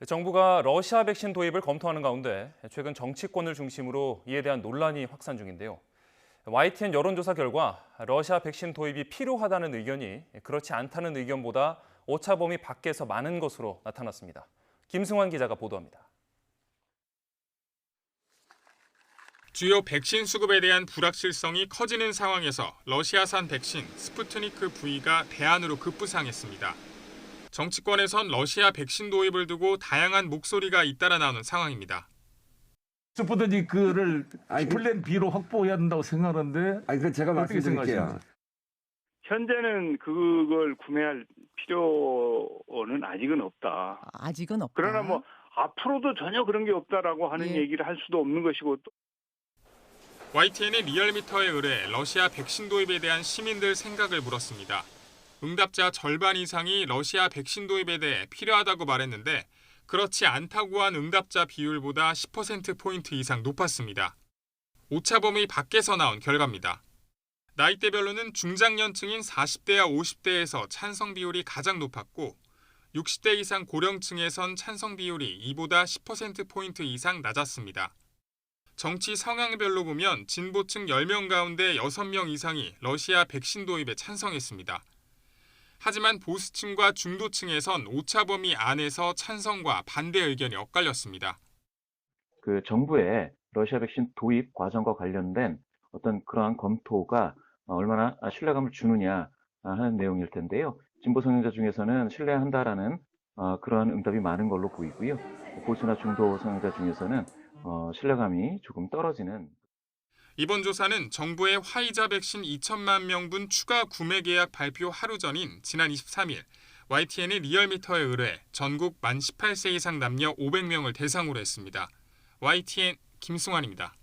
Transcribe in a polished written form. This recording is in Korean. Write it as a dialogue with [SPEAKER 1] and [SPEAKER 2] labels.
[SPEAKER 1] 정부가 러시아 백신 도입을 검토하는 가운데 최근 정치권을 중심으로 이에 대한 논란이 확산 중인데요. YTN 여론조사 결과 러시아 백신 도입이 필요하다는 의견이 그렇지 않다는 의견보다 오차 범위 밖에서 많은 것으로 나타났습니다. 김승환 기자가 보도합니다.
[SPEAKER 2] 주요 백신 수급에 대한 불확실성이 커지는 상황에서 러시아산 백신 스푸트니크 V가 대안으로 급부상했습니다. 정치권에선 러시아 백신 도입을 두고 다양한 목소리가 잇따라 나오는 상황입니다.
[SPEAKER 3] 스푸트니크를 플랜 B로 확보해야 된다고 생각하는데
[SPEAKER 4] 그 제가
[SPEAKER 3] 어떻게
[SPEAKER 4] 말씀드릴게요.
[SPEAKER 3] 생각하십니까?
[SPEAKER 5] 현재는 그걸 구매할 필요는 아직은 없다.
[SPEAKER 6] 아직은 없다.
[SPEAKER 5] 그러나 뭐 앞으로도 전혀 그런 게 없다라고 하는 얘기를 할 수도 없는 것이고 또
[SPEAKER 2] YTN의 리얼미터에 의뢰 러시아 백신 도입에 대한 시민들 생각을 물었습니다. 응답자 절반 이상이 러시아 백신 도입에 대해 필요하다고 말했는데 그렇지 않다고 한 응답자 비율보다 10%포인트 이상 높았습니다. 오차 범위 밖에서 나온 결과입니다. 나이대별로는 중장년층인 40대와 50대에서 찬성 비율이 가장 높았고 60대 이상 고령층에선 찬성 비율이 이보다 10%포인트 이상 낮았습니다. 정치 성향별로 보면 진보층 10명 가운데 6명 이상이 러시아 백신 도입에 찬성했습니다. 하지만 보수층과 중도층에선 오차 범위 안에서 찬성과 반대 의견이 엇갈렸습니다.
[SPEAKER 7] 정부의 러시아 백신 도입 과정과 관련된 어떤 그러한 검토가 얼마나 신뢰감을 주느냐 하는 내용일 텐데요. 진보 성향자 중에서는 신뢰한다라는 그러한 응답이 많은 걸로 보이고요. 보수나 중도 성향자 중에서는 신뢰감이 조금 떨어지는.
[SPEAKER 2] 이번 조사는 정부의 화이자 백신 2천만 명분 추가 구매 계약 발표 하루 전인 지난 23일 YTN의 리얼미터에 의뢰 전국 만 18세 이상 남녀 500명을 대상으로 했습니다. YTN 김승환입니다.